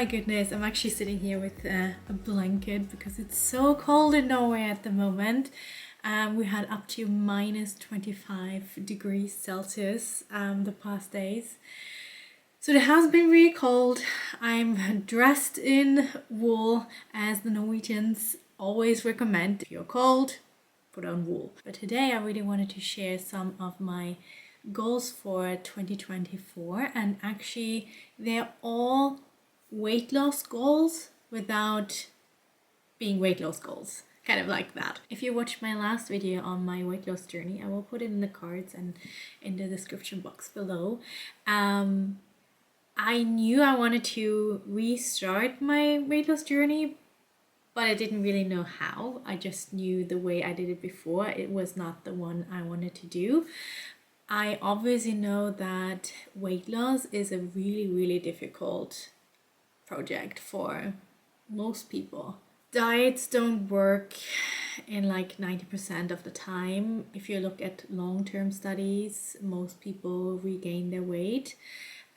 my goodness, I'm actually sitting here with a blanket because it's so cold in Norway at the moment. We had up to minus 25 degrees Celsius the past days. So it has been really cold. I'm dressed in wool, as the Norwegians always recommend. If you're cold, put on wool. But today I really wanted to share some of my goals for 2024, and actually they're all weight loss goals without being weight loss goals, kind of like that. If you watched my last video on my weight loss journey, I will put it in the cards and in the description box below. I knew I wanted to restart my weight loss journey, but I didn't really know how. I just knew the way I did it before, it was not the one I wanted to do. I obviously know that weight loss is a really difficult project for most people. Diets don't work in like 90% of the time. If you look at long-term studies, most people regain their weight,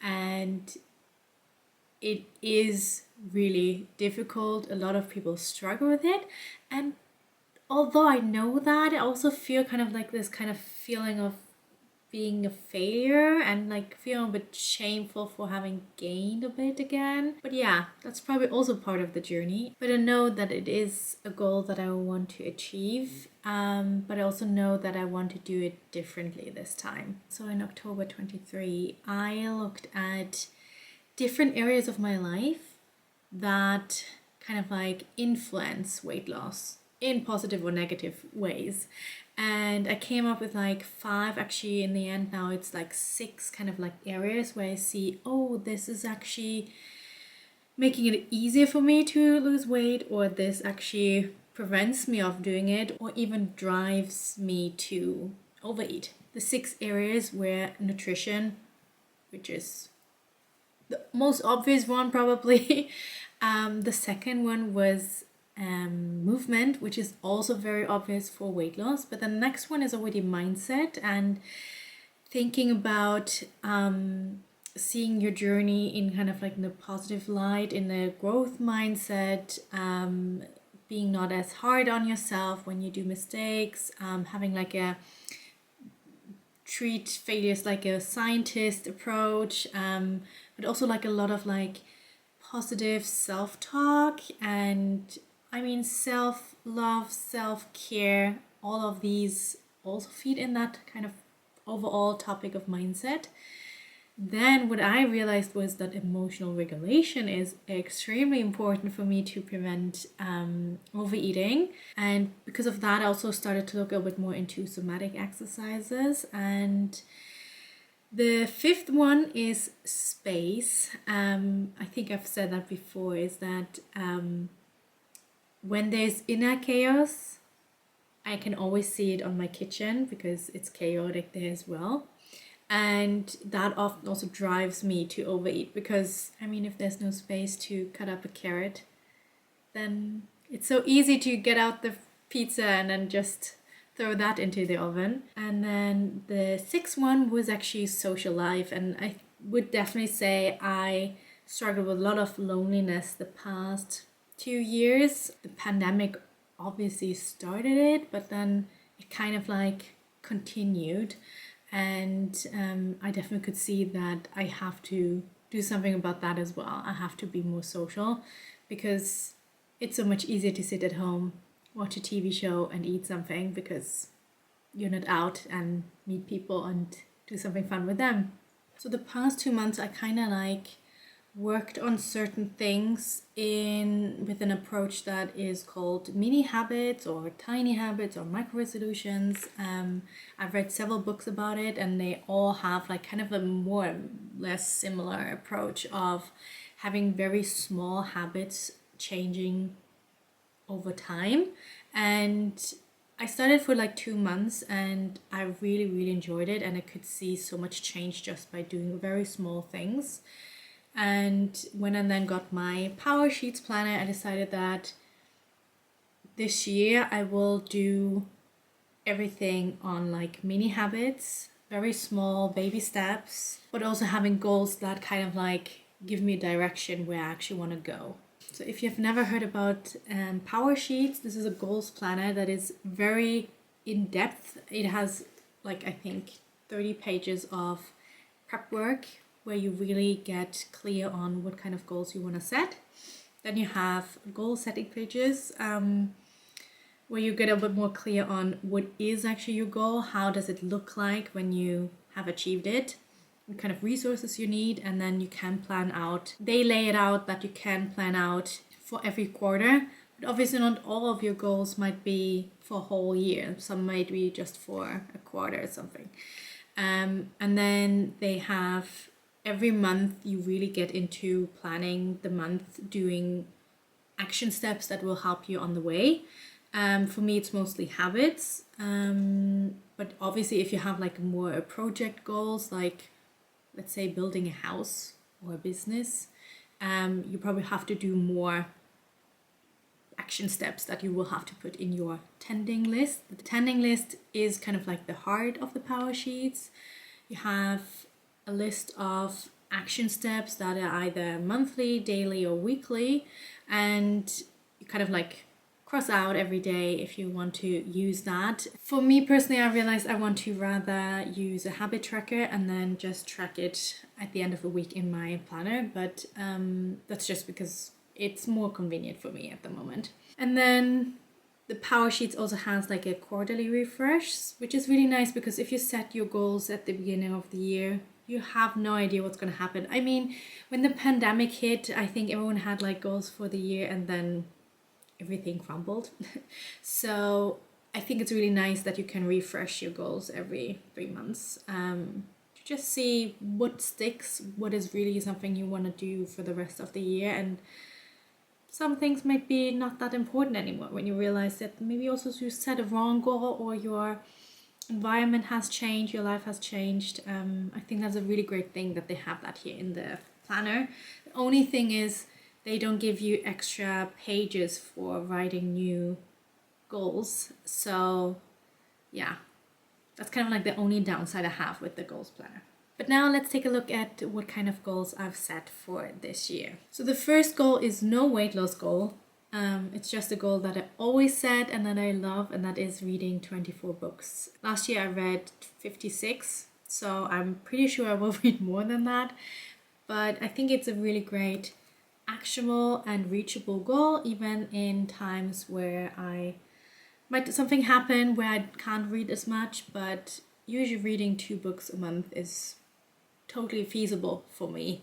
and it is really difficult. A lot of people struggle with it, and although I know that, I also feel kind of like this kind of feeling of being a failure and like feeling a bit shameful for having gained a bit again. But yeah, that's probably also part of the journey. But I know that it is a goal that I want to achieve, but I also know that I want to do it differently this time. So in October 23, I looked at different areas of my life that kind of like influence weight loss in positive or negative ways. And I came up with like 5, actually in the end now it's like 6 kind of like areas where I see, oh, this is actually making it easier for me to lose weight, or this actually prevents me of doing it, or even drives me to overeat. The 6 areas were nutrition, which is the most obvious one probably. The second one was movement, which is also very obvious for weight loss. But the next one is already mindset and thinking about seeing your journey in kind of like in a positive light, in a growth mindset, being not as hard on yourself when you do mistakes, having like a treat failures like a scientist approach, but also like a lot of like positive self-talk, and I mean self-love, self-care. All of these also feed in that kind of overall topic of mindset. Then what I realized was that emotional regulation is extremely important for me to prevent overeating. And because of that, I also started to look a bit more into somatic exercises. And the 5th one is space. I think I've said that before, is that when there's inner chaos, I can always see it on my kitchen because it's chaotic there as well. And that often also drives me to overeat because, I mean, if there's no space to cut up a carrot, then it's so easy to get out the pizza and then just throw that into the oven. And then the 6th one was actually social life. And I would definitely say I struggled with a lot of loneliness the past 2 years. The pandemic obviously started it, but then it kind of like continued. And I definitely could see that I have to do something about that as well. I have to be more social because it's so much easier to sit at home, watch a TV show and eat something because you're not out and meet people and do something fun with them. So the past 2 months I kind of like worked on certain things with an approach that is called mini habits or tiny habits or micro resolutions. I've read several books about it, and they all have like kind of a more or less similar approach of having very small habits changing over time. And I started for like 2 months and I really enjoyed it, and I could see so much change just by doing very small things. And when I then got my POWERSHEETS planner, I decided that this year I will do everything on like mini habits, very small baby steps, but also having goals that kind of like give me a direction where I actually want to go. So if you've never heard about POWERSHEETS, this is a goals planner that is very in depth. It has like, I think 30 pages of prep work where you really get clear on what kind of goals you want to set. Then you have goal setting pages where you get a bit more clear on what is actually your goal, how does it look like when you have achieved it, what kind of resources you need, and then you can plan out. They lay it out that you can plan out for every quarter, but obviously not all of your goals might be for a whole year. Some might be just for a quarter or something. And then they have every month you really get into planning the month, doing action steps that will help you on the way. For me, it's mostly habits. But obviously, if you have like more project goals, like let's say building a house or a business, you probably have to do more action steps that you will have to put in your tending list. The tending list is kind of like the heart of the POWERSHEETS. You have a list of action steps that are either monthly, daily, or weekly, and you kind of like cross out every day if you want to use that. For me personally, I realized I want to rather use a habit tracker and then just track it at the end of the week in my planner, but that's just because it's more convenient for me at the moment. And then the POWERSHEETS also has like a quarterly refresh, which is really nice because if you set your goals at the beginning of the year, you have no idea what's going to happen. I mean, when the pandemic hit, I think everyone had like goals for the year and then everything crumbled. So I think it's really nice that you can refresh your goals every 3 months to just see what sticks, what is really something you want to do for the rest of the year. And some things might be not that important anymore when you realize that maybe also you set a wrong goal or your environment has changed, your life has changed. I think that's a really great thing that they have that here in the planner. The only thing is they don't give you extra pages for writing new goals. So yeah, that's kind of like the only downside I have with the goals planner. But now let's take a look at what kind of goals I've set for this year. So the first goal is no weight loss goal. It's just a goal that I always set and that I love, and that is reading 24 books. Last year I read 56, so I'm pretty sure I will read more than that. But I think it's a really great, actionable and reachable goal, even in times where something happen where I can't read as much, but usually reading 2 books a month is totally feasible for me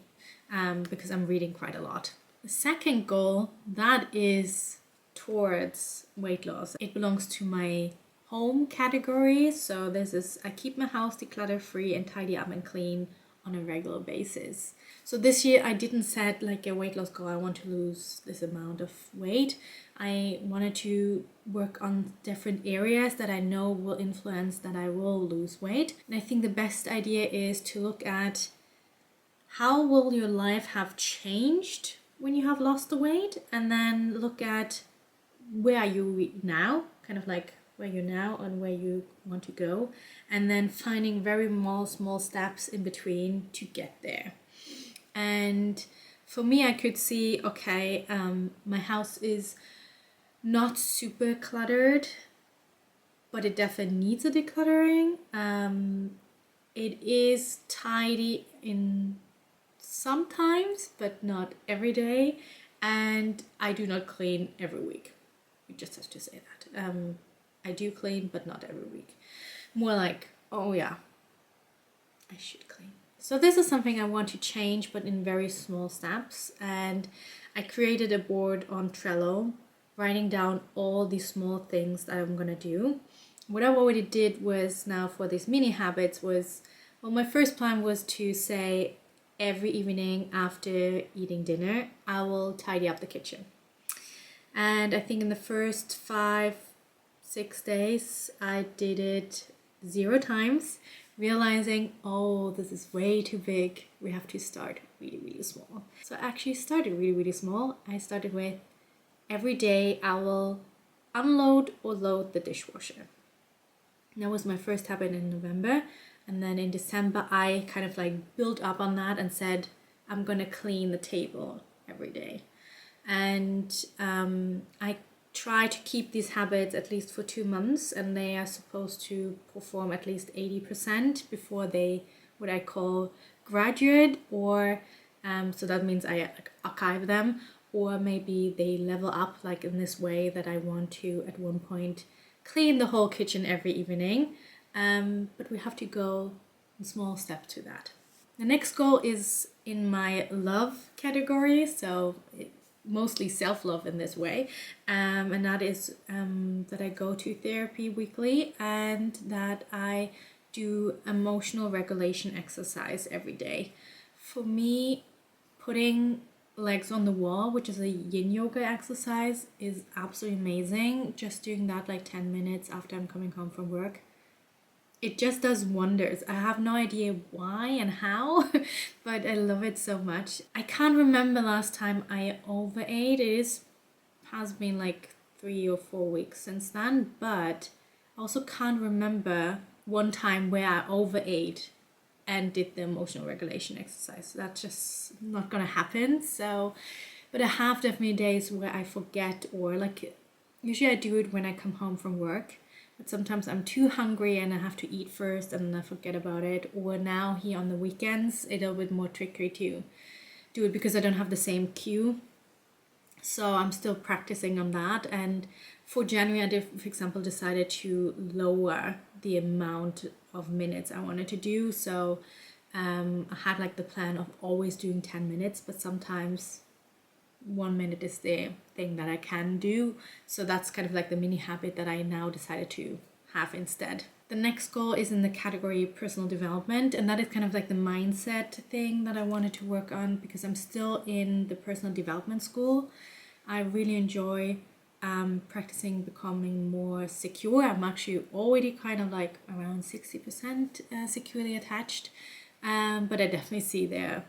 because I'm reading quite a lot. The second goal, that is towards weight loss. It belongs to my home category. So this is, I keep my house declutter free and tidy up and clean on a regular basis. So this year I didn't set like a weight loss goal. I want to lose this amount of weight. I wanted to work on different areas that I know will influence that I will lose weight. And I think the best idea is to look at how will your life have changed when you have lost the weight, and then look at where are you now, kind of like where you're now and where you want to go, and then finding very small steps in between to get there. And for me, I could see, okay, my house is not super cluttered, but it definitely needs a decluttering. It is tidy in sometimes, but not every day, and I do not clean every week. You just have to say that. I do clean, but not every week. More like, oh yeah, I should clean. So this is something I want to change, but in very small steps. And I created a board on Trello, writing down all these small things that I'm gonna do. What I already did was, now for these mini habits was, well, my first plan was to say every evening after eating dinner, I will tidy up the kitchen. And I think in the first 5-6 days, I did it 0 times, realizing, oh, this is way too big. We have to start really, really small. So I actually started really, really small. I started with every day I will unload or load the dishwasher. That was my first habit in November. And then in December, I kind of like built up on that and said, I'm gonna clean the table every day. And I try to keep these habits at least for 2 months, and they are supposed to perform at least 80% before they, what I call, graduate, or so that means I archive them, or maybe they level up, like in this way that I want to at one point clean the whole kitchen every evening. But we have to go in small steps to that. The next goal is in my love category, so mostly self-love in this way, and that is that I go to therapy weekly, and that I do emotional regulation exercise every day. For me, putting legs on the wall, which is a yin yoga exercise, is absolutely amazing. Just doing that like 10 minutes after I'm coming home from work, it just does wonders. I have no idea why and how, but I love it so much. I can't remember last time I overate. Has been like 3 or 4 weeks since then, but I also can't remember one time where I overate and did the emotional regulation exercise. That's just not gonna happen. So, but I have definitely days where I forget, or like usually I do it when I come home from work. But sometimes I'm too hungry and I have to eat first and then I forget about it. Or now here on the weekends, it's a little bit more tricky to do it because I don't have the same cue. So I'm still practicing on that. And for January, I did, for example, decided to lower the amount of minutes I wanted to do. So I had like the plan of always doing 10 minutes, but sometimes 1 minute is the thing that I can do. So that's kind of like the mini habit that I now decided to have instead. The next goal is in the category personal development, and that is kind of like the mindset thing that I wanted to work on because I'm still in the personal development school. I really enjoy practicing becoming more secure. I'm actually already kind of like around 60% securely attached, but I definitely see there are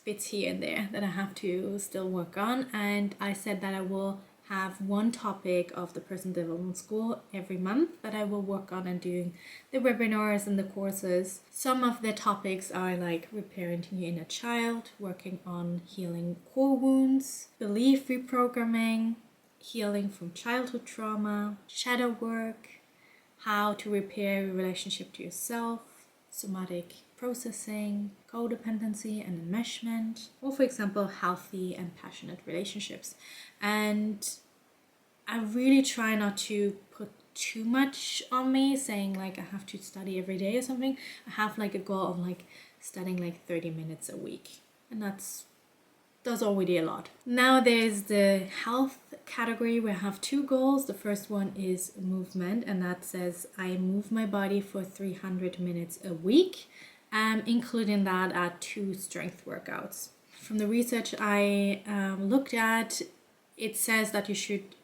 bits here and there that I have to still work on. And I said that I will have one topic of the personal development school every month that I will work on and doing the webinars and the courses. Some of the topics are like reparenting your inner child, working on healing core wounds, belief reprogramming, healing from childhood trauma, shadow work, how to repair your relationship to yourself, somatic processing, codependency and enmeshment, or for example, healthy and passionate relationships. And I really try not to put too much on me, saying like I have to study every day or something. I have like a goal of like studying like 30 minutes a week, and that's already a lot. Now there's the health category where I have 2 goals. The first one is movement, and that says I move my body for 300 minutes a week, including that at 2 strength workouts. From the research I looked at, it says that you should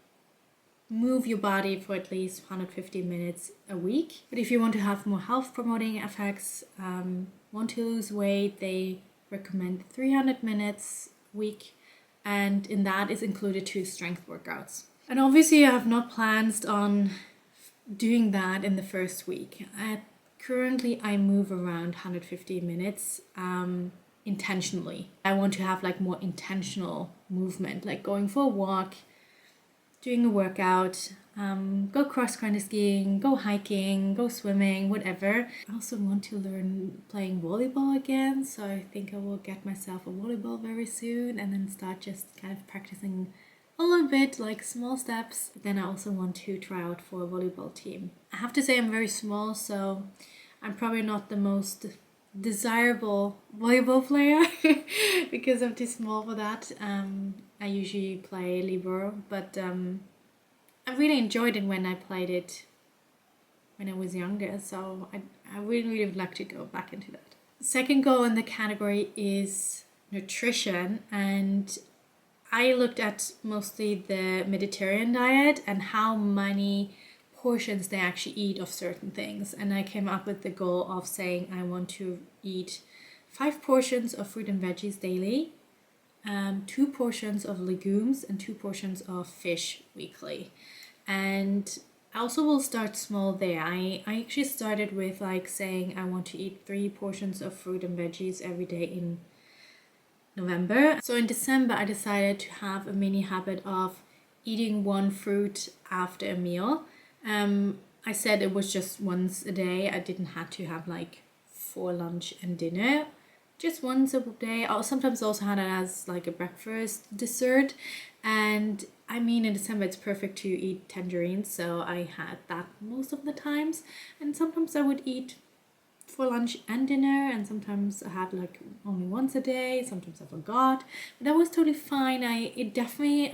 move your body for at least 150 minutes a week. But if you want to have more health promoting effects, want to lose weight, they recommend 300 minutes a week, and in that is included 2 strength workouts. And obviously I have not plans on doing that in the first week. Currently I move around 150 minutes intentionally. I want to have like more intentional movement, like going for a walk, doing a workout, go cross-country skiing, go hiking, go swimming, whatever. I also want to learn playing volleyball again, so I think I will get myself a volleyball very soon and then start just kind of practicing a little bit, like small steps. Then I also want to try out for a volleyball team. I have to say I'm very small, so I'm probably not the most desirable volleyball player because I'm too small for that. I usually play libero, but I really enjoyed it when I played it when I was younger, so I really would like to go back into that. Second goal in the category is nutrition, and I looked at mostly the Mediterranean diet and how many portions they actually eat of certain things, and I came up with the goal of saying I want to eat 5 portions of fruit and veggies daily, 2 portions of legumes and 2 portions of fish weekly. And I also will start small there. I actually started with like saying I want to eat 3 portions of fruit and veggies every day in November. So in December, I decided to have a mini habit of eating one fruit after a meal. I said it was just once a day. I didn't have to have like for lunch and dinner. Just once a day. I sometimes also had it as like a breakfast dessert. And I mean, in December it's perfect to eat tangerines, so I had that most of the times. And sometimes I would eat for lunch and dinner, and sometimes I had like only once a day, sometimes I forgot. But that was totally fine. I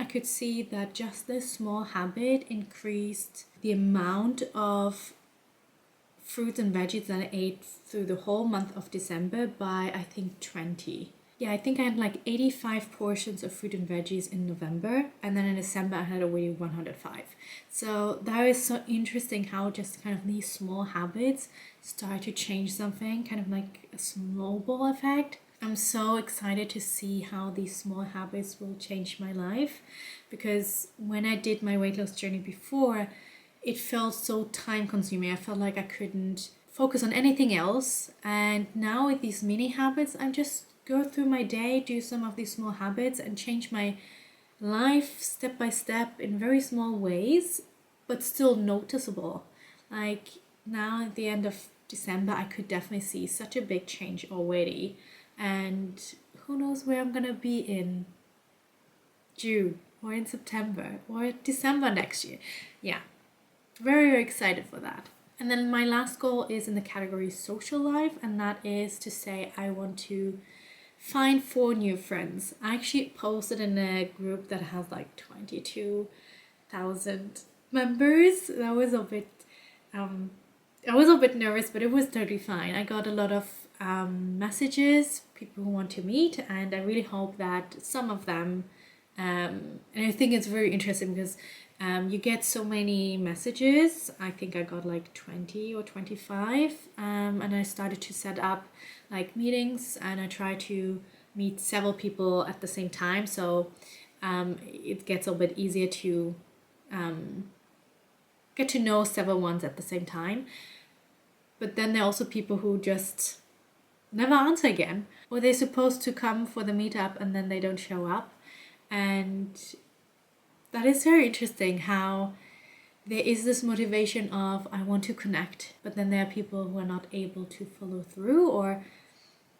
could see that just this small habit increased the amount of fruits and veggies that I ate through the whole month of December by I think 20. Yeah, I think I had like 85 portions of fruit and veggies in November, and then in December I had already 105. So that is so interesting how just kind of these small habits start to change something, kind of like a snowball effect. I'm so excited to see how these small habits will change my life, because when I did my weight loss journey before, it felt so time consuming. I felt like I couldn't focus on anything else. And now with these mini habits, I just go through my day, do some of these small habits and change my life step by step in very small ways, but still noticeable. Like now at the end of December, I could definitely see such a big change already. And who knows where I'm gonna be in June or in September or December next year. Yeah. Very, very excited for that. And then my last goal is in the category social life, and that is to say I want to find 4 new friends. I actually posted in a group that has like 22,000 members. I was a bit nervous, but it was totally fine. I got a lot of messages, people who want to meet, and I really hope that some of them, and I think it's very interesting because you get so many messages. I think I got like 20 or 25, and I started to set up like meetings, and I try to meet several people at the same time, so it gets a bit easier to get to know several ones at the same time. But then there are also people who just never answer again, or they're supposed to come for the meetup and then they don't show up. And that is very interesting how there is this motivation of I want to connect, but then there are people who are not able to follow through, or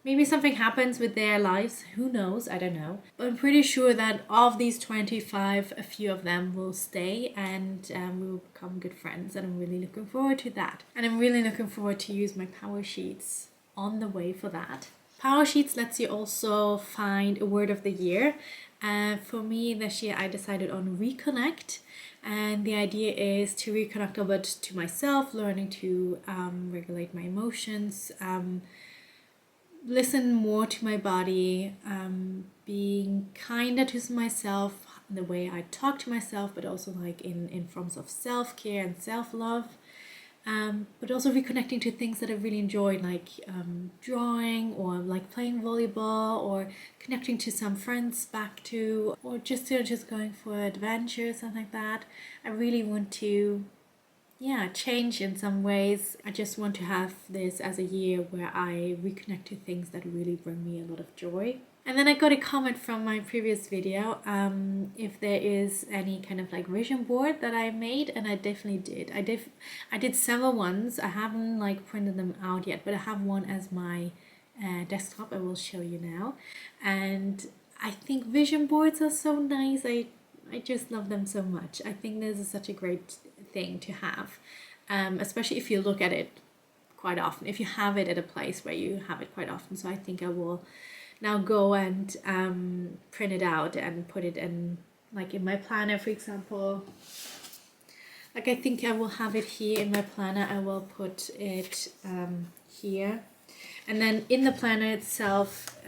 maybe something happens with their lives. Who knows? I don't know. But I'm pretty sure that of these 25, a few of them will stay, and we will become good friends. And I'm really looking forward to that. And I'm really looking forward to use my power sheets on the way for that. Power sheets lets you also find a word of the year. For me this year I decided on reconnect, and the idea is to reconnect a bit to myself, learning to regulate my emotions, listen more to my body, being kinder to myself in the way I talk to myself, but also like in forms of self-care and self-love. But also reconnecting to things that I really enjoy, like drawing, or like playing volleyball, or connecting to some friends back to, or just going for adventures, something like that. I really want to change in some ways. I just want to have this as a year where I reconnect to things that really bring me a lot of joy. And then I got a comment from my previous video if there is any kind of like vision board that I made, and I definitely did. I did several ones. I haven't like printed them out yet, but I have one as my desktop. I will show you now. And I think vision boards are so nice. I just love them so much. I think this is such a great thing to have, especially if you look at it quite often, if you have it at a place where you have it quite often. So I think I will now go and print it out and put it in, like in my planner, for example. Like I think I will have it here in my planner. I will put it here, and then in the planner itself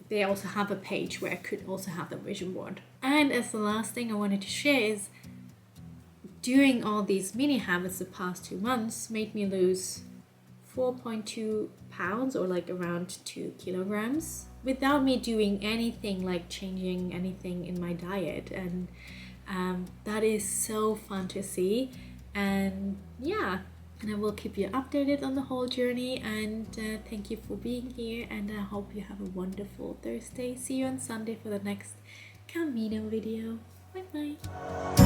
they also have a page where I could also have the vision board. And as the last thing I wanted to share is, doing all these mini habits the past 2 months made me lose 4.2 pounds, or like around 2 kilograms, without me doing anything like changing anything in my diet. And that is so fun to see. And yeah, and I will keep you updated on the whole journey. And thank you for being here, and I hope you have a wonderful Thursday. See you on Sunday for the next Camino video. Bye bye.